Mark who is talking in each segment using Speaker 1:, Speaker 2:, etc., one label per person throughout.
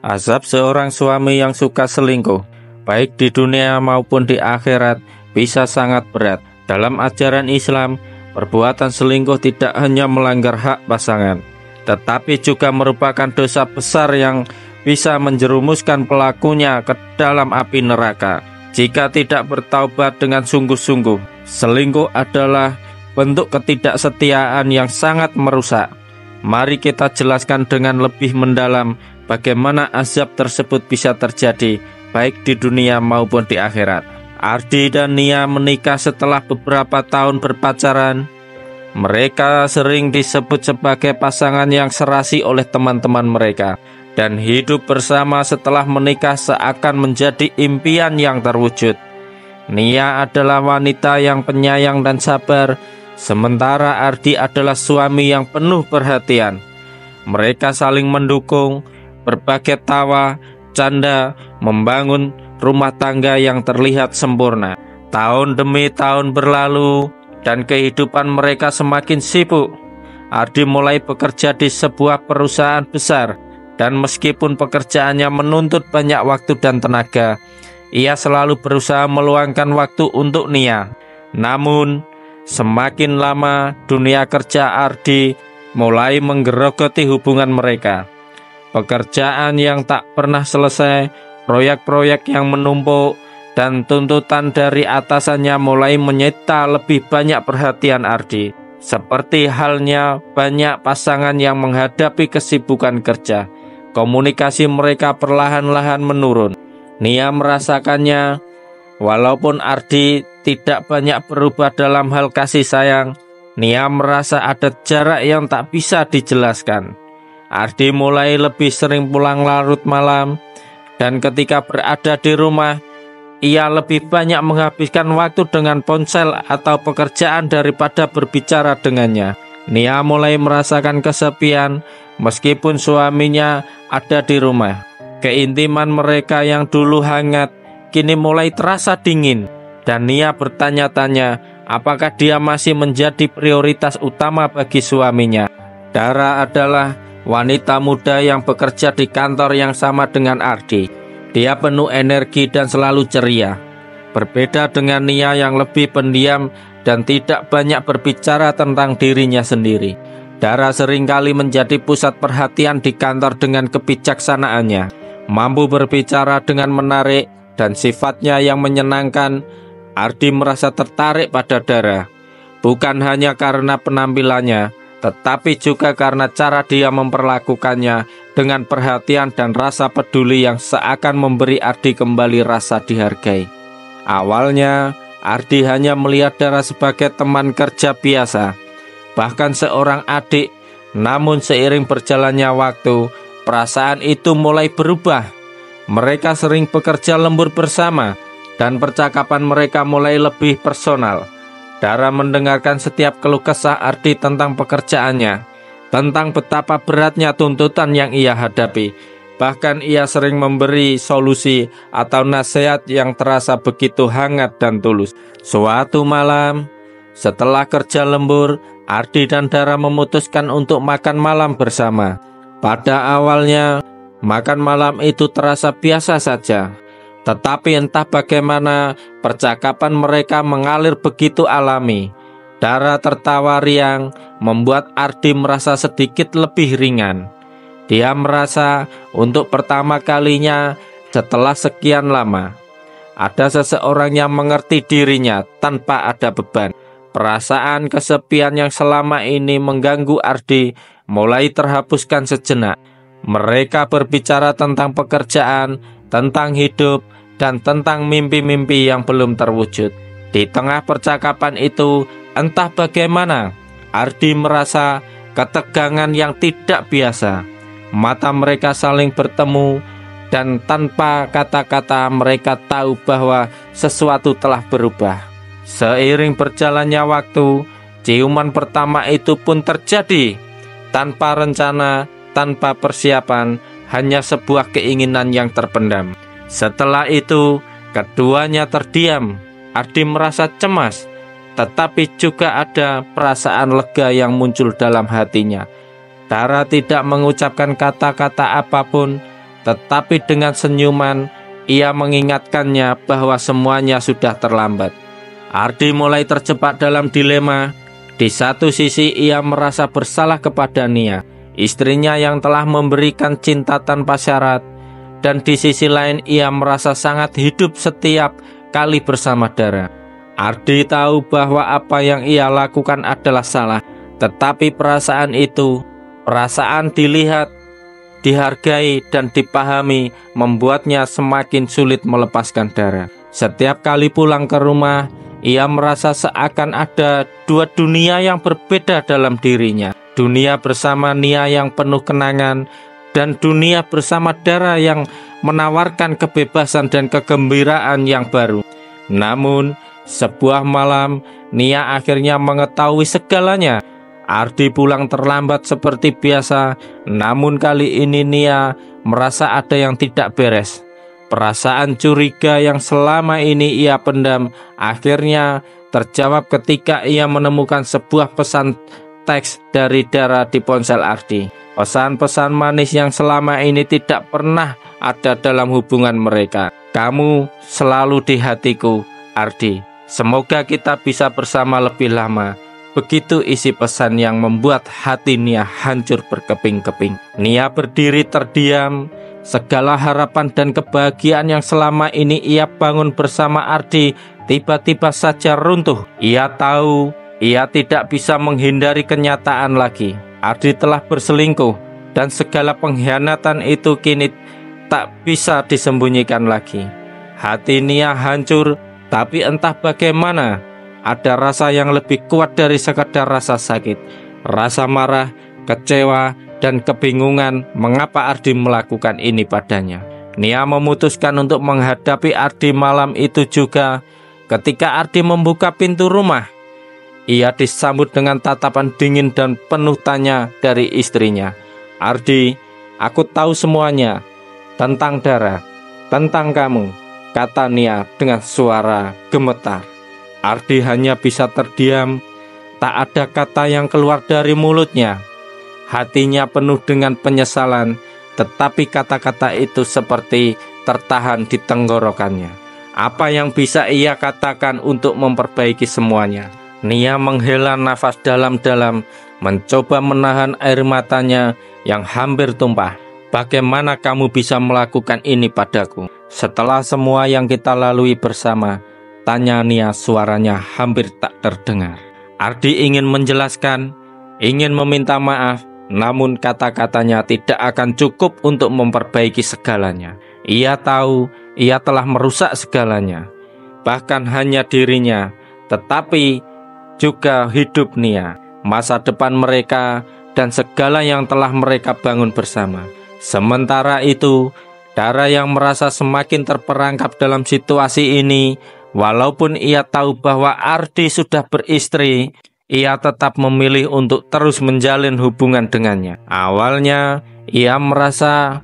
Speaker 1: Azab seorang suami yang suka selingkuh, baik di dunia maupun di akhirat, bisa sangat berat. Dalam ajaran Islam, perbuatan selingkuh tidak hanya melanggar hak pasangan, tetapi juga merupakan dosa besar yang bisa menjerumuskan pelakunya ke dalam api neraka. Jika tidak bertaubat dengan sungguh-sungguh, selingkuh adalah bentuk ketidaksetiaan yang sangat merusak. Mari kita jelaskan dengan lebih mendalam bagaimana azab tersebut bisa terjadi, baik di dunia maupun di akhirat. Ardi dan Nia menikah setelah beberapa tahun berpacaran. Mereka sering disebut sebagai pasangan yang serasi oleh teman-teman mereka, dan hidup bersama setelah menikah seakan menjadi impian yang terwujud. Nia adalah wanita yang penyayang dan sabar, sementara Ardi adalah suami yang penuh perhatian. Mereka saling mendukung, berbagai tawa, canda, membangun rumah tangga yang terlihat sempurna. Tahun demi tahun berlalu, dan kehidupan mereka semakin sibuk. Ardi mulai bekerja di sebuah perusahaan besar, dan meskipun pekerjaannya menuntut banyak waktu dan tenaga, ia selalu berusaha meluangkan waktu untuk Nia. Namun, semakin lama dunia kerja Ardi mulai menggerogoti hubungan mereka. Pekerjaan yang tak pernah selesai, proyek-proyek yang menumpuk, dan tuntutan dari atasannya mulai menyita lebih banyak perhatian Ardi. Seperti halnya banyak pasangan yang menghadapi kesibukan kerja, komunikasi mereka perlahan-lahan menurun. Nia merasakannya. Walaupun Ardi tidak banyak berubah dalam hal kasih sayang, Nia merasa ada jarak yang tak bisa dijelaskan. Ardi mulai lebih sering pulang larut malam, dan ketika berada di rumah, ia lebih banyak menghabiskan waktu dengan ponsel atau pekerjaan daripada berbicara dengannya. Nia mulai merasakan kesepian meskipun suaminya ada di rumah. Keintiman mereka yang dulu hangat kini mulai terasa dingin, dan Nia bertanya-tanya apakah dia masih menjadi prioritas utama bagi suaminya. Dara adalah wanita muda yang bekerja di kantor yang sama dengan Ardi. Dia penuh energi dan selalu ceria. Berbeda dengan Nia yang lebih pendiam dan tidak banyak berbicara tentang dirinya sendiri. Dara seringkali menjadi pusat perhatian di kantor dengan kebijaksanaannya, mampu berbicara dengan menarik, dan sifatnya yang menyenangkan. Ardi merasa tertarik pada Dara, bukan hanya karena penampilannya, tetapi juga karena cara dia memperlakukannya dengan perhatian dan rasa peduli yang seakan memberi Ardi kembali rasa dihargai. Awalnya, Ardi hanya melihat Dara sebagai teman kerja biasa, bahkan seorang adik. Namun seiring berjalannya waktu, perasaan itu mulai berubah. Mereka sering bekerja lembur bersama, dan percakapan mereka mulai lebih personal. Dara mendengarkan setiap keluh kesah Ardi tentang pekerjaannya, tentang betapa beratnya tuntutan yang ia hadapi. Bahkan ia sering memberi solusi atau nasihat yang terasa begitu hangat dan tulus. Suatu malam, setelah kerja lembur, Ardi dan Dara memutuskan untuk makan malam bersama. Pada awalnya, makan malam itu terasa biasa saja, tetapi entah bagaimana percakapan mereka mengalir begitu alami. Dara tertawa riang, membuat Ardi merasa sedikit lebih ringan. Dia merasa untuk pertama kalinya setelah sekian lama, ada seseorang yang mengerti dirinya tanpa ada beban. Perasaan kesepian yang selama ini mengganggu Ardi mulai terhapuskan sejenak. Mereka berbicara tentang pekerjaan, tentang hidup, dan tentang mimpi-mimpi yang belum terwujud. Di tengah percakapan itu, entah bagaimana, Ardi merasa ketegangan yang tidak biasa. Mata mereka saling bertemu, dan tanpa kata-kata mereka tahu bahwa sesuatu telah berubah. Seiring berjalannya waktu, ciuman pertama itu pun terjadi. Tanpa rencana, tanpa persiapan, hanya sebuah keinginan yang terpendam. Setelah itu, keduanya terdiam. Ardi merasa cemas, tetapi juga ada perasaan lega yang muncul dalam hatinya. Dara tidak mengucapkan kata-kata apapun, tetapi dengan senyuman ia mengingatkannya bahwa semuanya sudah terlambat. Ardi mulai terjebak dalam dilema. Di satu sisi ia merasa bersalah kepada Nia, istrinya yang telah memberikan cinta tanpa syarat, dan di sisi lain ia merasa sangat hidup setiap kali bersama Dara. Ardi tahu bahwa apa yang ia lakukan adalah salah, tetapi perasaan itu, perasaan dilihat, dihargai dan dipahami membuatnya semakin sulit melepaskan Dara. Setiap kali pulang ke rumah, ia merasa seakan ada dua dunia yang berbeda dalam dirinya. Dunia bersama Nia yang penuh kenangan, dan dunia bersama Dara yang menawarkan kebebasan dan kegembiraan yang baru. Namun, sebuah malam, Nia akhirnya mengetahui segalanya. Ardi pulang terlambat seperti biasa, namun kali ini Nia merasa ada yang tidak beres. Perasaan curiga yang selama ini ia pendam akhirnya terjawab ketika ia menemukan sebuah pesan teks dari Dara di ponsel Ardi. Pesan-pesan manis yang selama ini tidak pernah ada dalam hubungan mereka. "Kamu selalu di hatiku, Ardi. Semoga kita bisa bersama lebih lama." Begitu isi pesan yang membuat hati Nia hancur berkeping-keping. Nia berdiri terdiam. Segala harapan dan kebahagiaan yang selama ini ia bangun bersama Ardi tiba-tiba saja runtuh. Ia tahu ia tidak bisa menghindari kenyataan lagi. Ardi telah berselingkuh, dan segala pengkhianatan itu kini tak bisa disembunyikan lagi. Hati Nia hancur, tapi entah bagaimana, ada rasa yang lebih kuat dari sekedar rasa sakit. Rasa marah, kecewa, dan kebingungan mengapa Ardi melakukan ini padanya. Nia memutuskan untuk menghadapi Ardi malam itu juga. Ketika Ardi membuka pintu rumah, ia disambut dengan tatapan dingin dan penuh tanya dari istrinya. "Ardi, aku tahu semuanya tentang Dara, tentang kamu," kata Nia dengan suara gemetar. Ardi hanya bisa terdiam, tak ada kata yang keluar dari mulutnya. Hatinya penuh dengan penyesalan, tetapi kata-kata itu seperti tertahan di tenggorokannya. Apa yang bisa ia katakan untuk memperbaiki semuanya? Nia menghela nafas dalam-dalam, mencoba menahan air matanya yang hampir tumpah. "Bagaimana kamu bisa melakukan ini padaku? Setelah semua yang kita lalui bersama?" tanya Nia, suaranya hampir tak terdengar. Ardi ingin menjelaskan, ingin meminta maaf, namun kata-katanya tidak akan cukup untuk memperbaiki segalanya. Ia tahu ia telah merusak segalanya, bahkan hanya dirinya, tetapi juga hidup Nia, masa depan mereka, dan segala yang telah mereka bangun bersama. Sementara itu, Dara yang merasa semakin terperangkap dalam situasi ini, walaupun ia tahu bahwa Ardi sudah beristri, ia tetap memilih untuk terus menjalin hubungan dengannya. Awalnya, ia merasa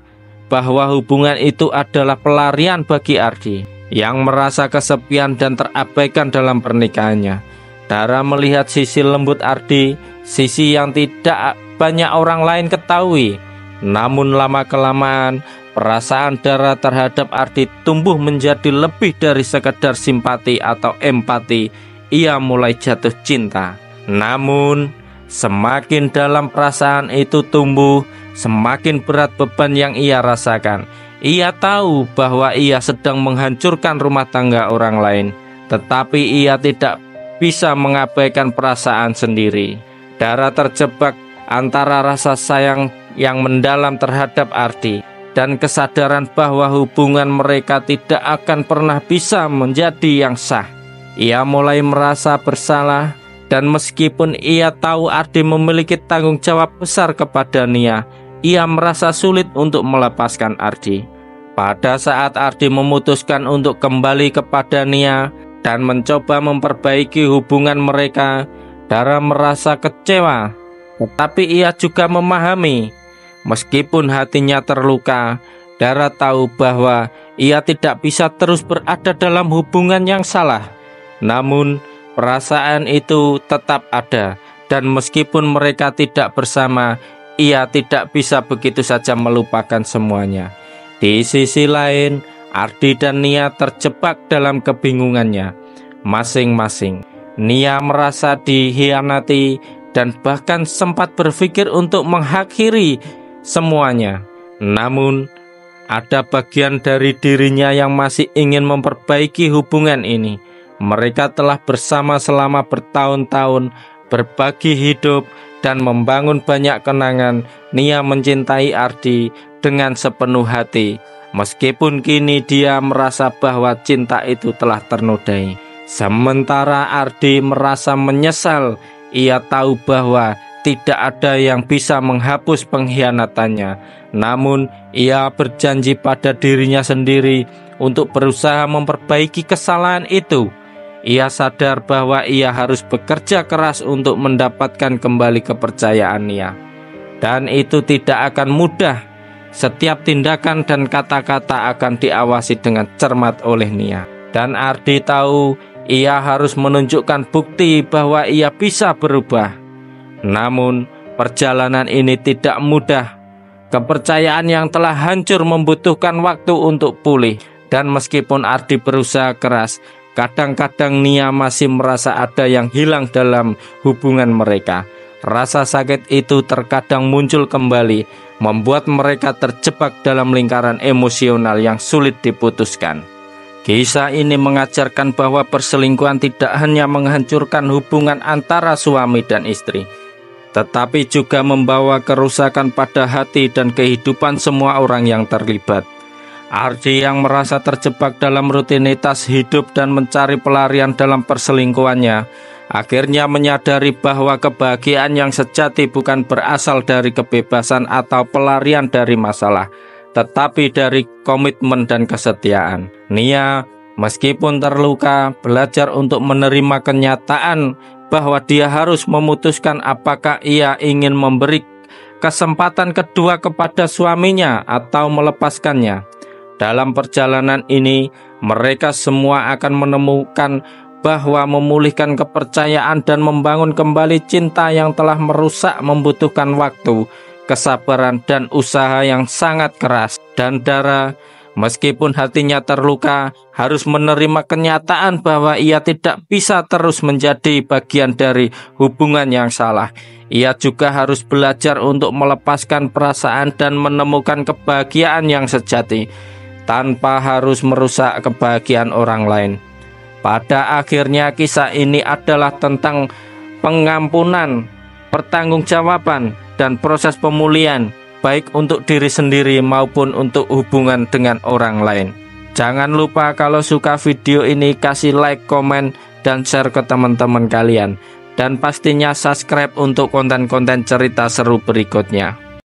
Speaker 1: bahwa hubungan itu adalah pelarian bagi Ardi, yang merasa kesepian dan terabaikan dalam pernikahannya. Dara melihat sisi lembut Ardi, sisi yang tidak banyak orang lain ketahui. Namun lama-kelamaan, perasaan Dara terhadap Ardi tumbuh menjadi lebih dari sekedar simpati atau empati. Ia mulai jatuh cinta. Namun, semakin dalam perasaan itu tumbuh, semakin berat beban yang ia rasakan. Ia tahu bahwa ia sedang menghancurkan rumah tangga orang lain, tetapi ia tidak bisa mengabaikan perasaan sendiri. Dara terjebak antara rasa sayang yang mendalam terhadap Ardi dan kesadaran bahwa hubungan mereka tidak akan pernah bisa menjadi yang sah. Ia mulai merasa bersalah, dan meskipun ia tahu Ardi memiliki tanggung jawab besar kepada Nia, ia merasa sulit untuk melepaskan Ardi. Pada saat Ardi memutuskan untuk kembali kepada Nia dan mencoba memperbaiki hubungan mereka, Dara merasa kecewa, tetapi ia juga memahami. Meskipun hatinya terluka, Dara tahu bahwa ia tidak bisa terus berada dalam hubungan yang salah. Namun, perasaan itu tetap ada, dan meskipun mereka tidak bersama, ia tidak bisa begitu saja melupakan semuanya. Di sisi lain, Ardi dan Nia terjebak dalam kebingungannya masing-masing. Nia merasa dikhianati dan bahkan sempat berpikir untuk mengakhiri semuanya. Namun, ada bagian dari dirinya yang masih ingin memperbaiki hubungan ini. Mereka telah bersama selama bertahun-tahun, berbagi hidup, dan membangun banyak kenangan. Nia mencintai Ardi dengan sepenuh hati, meskipun kini dia merasa bahwa cinta itu telah ternodai. Sementara Ardi merasa menyesal. Ia tahu bahwa tidak ada yang bisa menghapus pengkhianatannya. Namun, ia berjanji pada dirinya sendiri untuk berusaha memperbaiki kesalahan itu. Ia sadar bahwa ia harus bekerja keras untuk mendapatkan kembali kepercayaan Nia. Dan itu tidak akan mudah. Setiap tindakan dan kata-kata akan diawasi dengan cermat oleh Nia. Dan Ardi tahu ia harus menunjukkan bukti bahwa ia bisa berubah. Namun, perjalanan ini tidak mudah. Kepercayaan yang telah hancur membutuhkan waktu untuk pulih. Dan meskipun Ardi berusaha keras, kadang-kadang Nia masih merasa ada yang hilang dalam hubungan mereka. Rasa sakit itu terkadang muncul kembali, membuat mereka terjebak dalam lingkaran emosional yang sulit diputuskan. Kisah ini mengajarkan bahwa perselingkuhan tidak hanya menghancurkan hubungan antara suami dan istri, tetapi juga membawa kerusakan pada hati dan kehidupan semua orang yang terlibat. Ardi yang merasa terjebak dalam rutinitas hidup dan mencari pelarian dalam perselingkuhannya, akhirnya menyadari bahwa kebahagiaan yang sejati bukan berasal dari kebebasan atau pelarian dari masalah, tetapi dari komitmen dan kesetiaan. Nia, meskipun terluka, belajar untuk menerima kenyataan bahwa dia harus memutuskan apakah ia ingin memberi kesempatan kedua kepada suaminya atau melepaskannya. Dalam perjalanan ini, mereka semua akan menemukan bahwa memulihkan kepercayaan dan membangun kembali cinta yang telah merusak membutuhkan waktu, kesabaran, dan usaha yang sangat keras dan darah. Meskipun hatinya terluka, harus menerima kenyataan bahwa ia tidak bisa terus menjadi bagian dari hubungan yang salah. Ia juga harus belajar untuk melepaskan perasaan dan menemukan kebahagiaan yang sejati, tanpa harus merusak kebahagiaan orang lain. Pada akhirnya, kisah ini adalah tentang pengampunan, pertanggungjawaban, dan proses pemulihan, baik untuk diri sendiri maupun untuk hubungan dengan orang lain. Jangan lupa kalau suka video ini kasih like, komen, dan share ke teman-teman kalian. Dan pastinya subscribe untuk konten-konten cerita seru berikutnya.